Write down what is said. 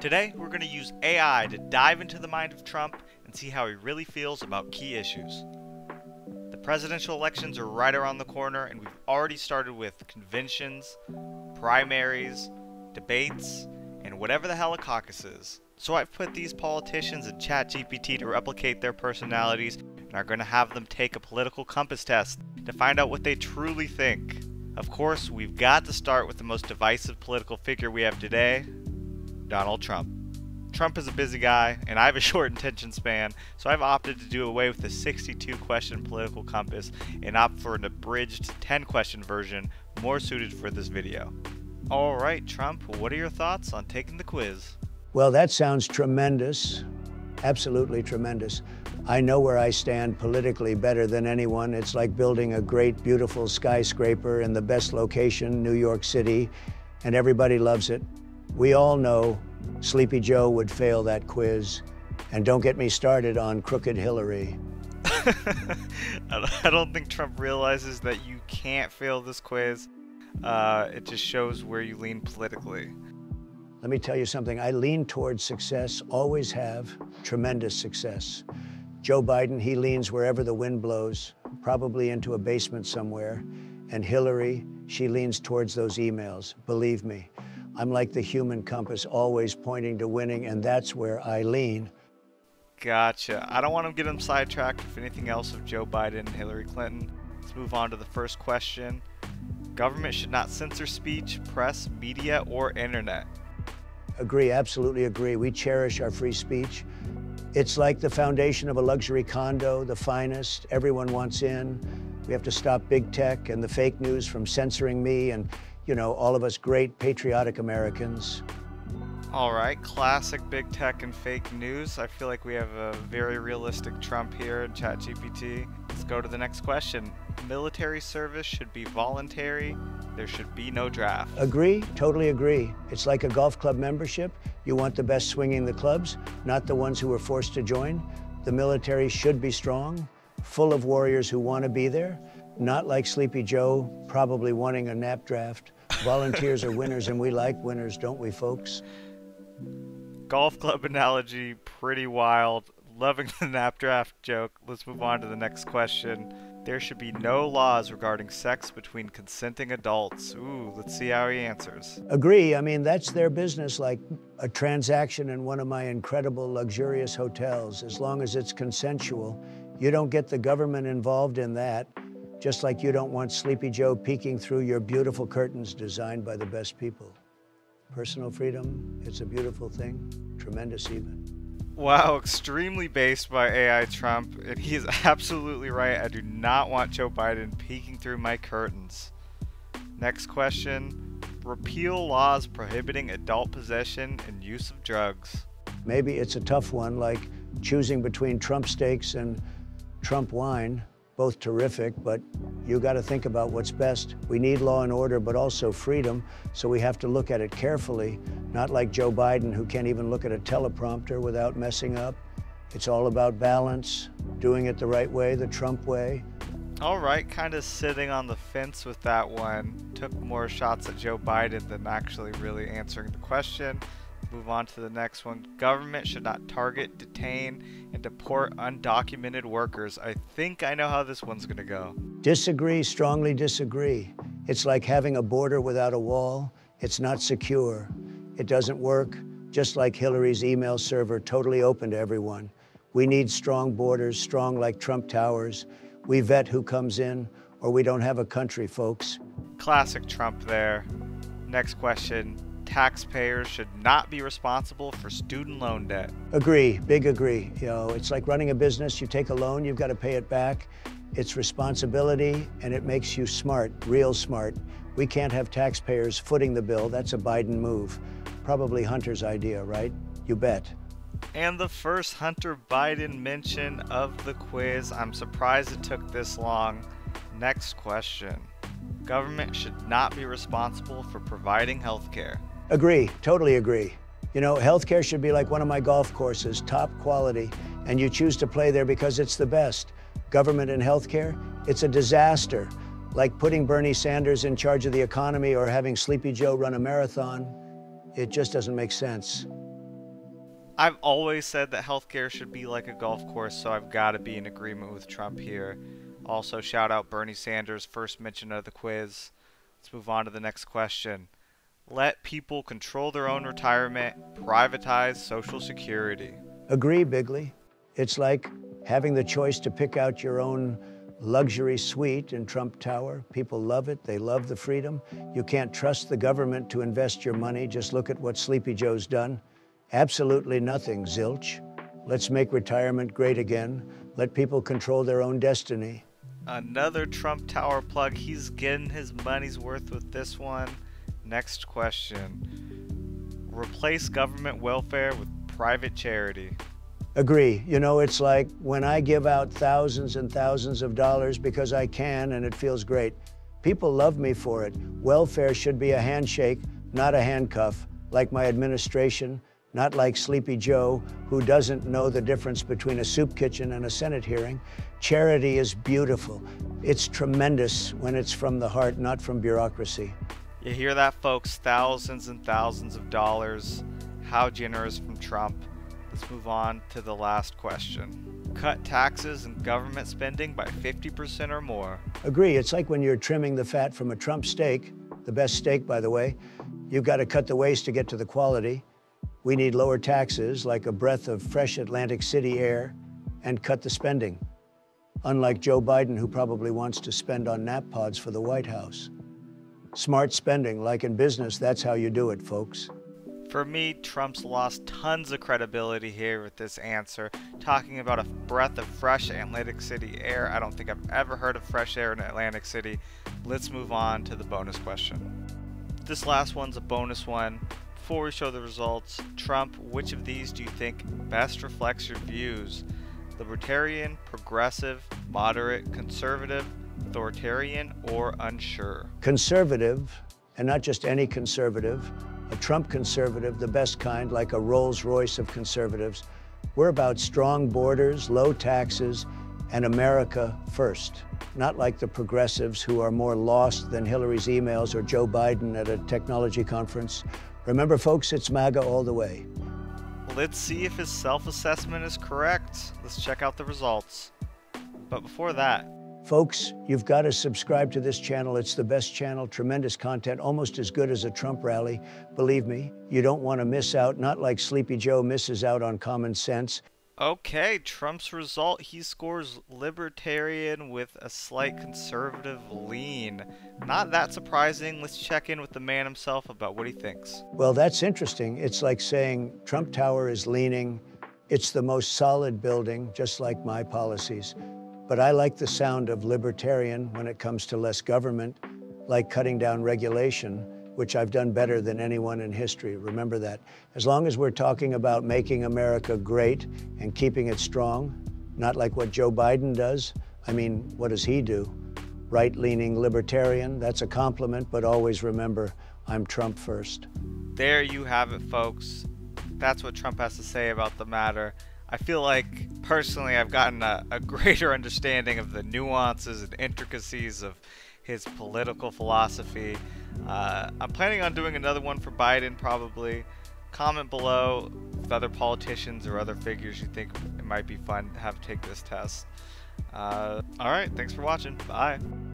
Today, we're going to use AI to dive into the mind of Trump and see how he really feels about key issues. The presidential elections are right around the corner, and we've already started with conventions, primaries, debates, and whatever the hell a caucus is. So I've put these politicians in ChatGPT to replicate their personalities and are going to have them take a political compass test to find out what they truly think. Of course, we've got to start with the most divisive political figure we have today, Donald Trump. Trump is a busy guy, and I have a short attention span, so I've opted to do away with the 62-question political compass and opt for an abridged 10-question version more suited for this video. Alright, Trump, what are your thoughts on taking the quiz? Well, that sounds tremendous. Absolutely tremendous. I know where I stand politically better than anyone. It's like building a great, beautiful skyscraper in the best location, New York City, and everybody loves it. We all know Sleepy Joe would fail that quiz. And don't get me started on Crooked Hillary. I don't think Trump realizes that you can't fail this quiz. It just shows where you lean politically. Let me tell you something. I lean towards success, always have, tremendous success. Joe Biden, he leans wherever the wind blows, probably into a basement somewhere. And Hillary, she leans towards those emails. Believe me, I'm like the human compass, always pointing to winning, and that's where I lean. Gotcha. I don't want to get him sidetracked with anything else of Joe Biden and Hillary Clinton. Let's move on to the first question. Government should not censor speech, press, media, or internet. Agree, absolutely agree. We cherish our free speech. It's like the foundation of a luxury condo, the finest, everyone wants in. We have to stop big tech and the fake news from censoring me and, you know, all of us great patriotic Americans. Alright, classic big tech and fake news. I feel like we have a very realistic Trump here in ChatGPT. Let's go to the next question. Military service should be voluntary. There should be no draft. Agree, totally agree. It's like a golf club membership. You want the best swinging the clubs, not the ones who were forced to join. The military should be strong, full of warriors who want to be there, not like Sleepy Joe, probably wanting a nap draft. Volunteers are winners, and we like winners, don't we, folks? Golf club analogy, pretty wild. Loving the nap draft joke. Let's move on to the next question. There should be no laws regarding sex between consenting adults. Ooh, let's see how he answers. Agree. I mean, that's their business, like a transaction in one of my incredible, luxurious hotels. As long as it's consensual, you don't get the government involved in that, just like you don't want Sleepy Joe peeking through your beautiful curtains designed by the best people. Personal freedom, it's a beautiful thing, tremendous even. Wow, extremely based by AI Trump, and he is absolutely right. I do not want Joe Biden peeking through my curtains. Next question. Repeal laws prohibiting adult possession and use of drugs. Maybe it's a tough one, like choosing between Trump steaks and Trump wine. Both terrific, but you got to think about what's best. We need law and order, but also freedom, so we have to look at it carefully, not like Joe Biden, who can't even look at a teleprompter without messing up. It's all about balance, doing it the right way, the Trump way. All right, kind of sitting on the fence with that one. Took more shots at Joe Biden than actually really answering the question. Move on to the next one. Government should not target, detain, and deport undocumented workers. I think I know how this one's gonna go. Disagree, strongly disagree. It's like having a border without a wall. It's not secure. It doesn't work, just like Hillary's email server, totally open to everyone. We need strong borders, strong like Trump Towers. We vet who comes in, or we don't have a country, folks. Classic Trump there. Next question. Taxpayers should not be responsible for student loan debt. Agree, big agree. You know, it's like running a business. You take a loan, you've got to pay it back. It's responsibility, and it makes you smart, real smart. We can't have taxpayers footing the bill. That's a Biden move. Probably Hunter's idea, right? You bet. And the first Hunter Biden mention of the quiz. I'm surprised it took this long. Next question. Government should not be responsible for providing health care. Agree, totally agree. You know, healthcare should be like one of my golf courses, top quality, and you choose to play there because it's the best. Government and healthcare, it's a disaster. Like putting Bernie Sanders in charge of the economy or having Sleepy Joe run a marathon. It just doesn't make sense. I've always said that healthcare should be like a golf course, so I've got to be in agreement with Trump here. Also, shout out Bernie Sanders' first mention of the quiz. Let's move on to the next question. Let people control their own retirement, privatize Social Security. Agree, Bigley. It's like having the choice to pick out your own luxury suite in Trump Tower. People love it. They love the freedom. You can't trust the government to invest your money. Just look at what Sleepy Joe's done. Absolutely nothing, zilch. Let's make retirement great again. Let people control their own destiny. Another Trump Tower plug. He's getting his money's worth with this one. Next question. Replace government welfare with private charity. Agree. You know, it's like when I give out thousands and thousands of dollars because I can and it feels great. People love me for it. Welfare should be a handshake, not a handcuff, like my administration, not like Sleepy Joe, who doesn't know the difference between a soup kitchen and a Senate hearing. Charity is beautiful. It's tremendous when it's from the heart, not from bureaucracy. You hear that, folks? Thousands and thousands of dollars. How generous from Trump. Let's move on to the last question. Cut taxes and government spending by 50% or more. Agree. It's like when you're trimming the fat from a Trump steak, the best steak, by the way. You've got to cut the waste to get to the quality. We need lower taxes, like a breath of fresh Atlantic City air, and cut the spending. Unlike Joe Biden, who probably wants to spend on nap pods for the White House. Smart spending, like in business, that's how you do it, folks. For me, Trump's lost tons of credibility here with this answer. Talking about a breath of fresh Atlantic City air. I don't think I've ever heard of fresh air in Atlantic City. Let's move on to the bonus question. This last one's a bonus one. Before we show the results, Trump, which of these do you think best reflects your views? Libertarian, progressive, moderate, conservative, authoritarian, or unsure? Conservative, and not just any conservative. A Trump conservative, the best kind, like a Rolls-Royce of conservatives. We're about strong borders, low taxes, and America first. Not like the progressives who are more lost than Hillary's emails or Joe Biden at a technology conference. Remember, folks, it's MAGA all the way. Let's see if his self-assessment is correct. Let's check out the results. But before that, folks, you've got to subscribe to this channel. It's the best channel, tremendous content, almost as good as a Trump rally. Believe me, you don't want to miss out, not like Sleepy Joe misses out on common sense. Okay, Trump's result, he scores libertarian with a slight conservative lean. Not that surprising. Let's check in with the man himself about what he thinks. Well, that's interesting. It's like saying Trump Tower is leaning. It's the most solid building, just like my policies. But I like the sound of libertarian when it comes to less government, like cutting down regulation, which I've done better than anyone in history. Remember that. As long as we're talking about making America great and keeping it strong, not like what Joe Biden does. I mean, what does he do? Right-leaning libertarian, that's a compliment, but always remember, I'm Trump first. There you have it, folks. That's what Trump has to say about the matter. I feel like, personally, I've gotten a greater understanding of the nuances and intricacies of his political philosophy. I'm planning on doing another one for Biden, probably. Comment below with other politicians or other figures you think it might be fun to have take this test. Alright, thanks for watching. Bye.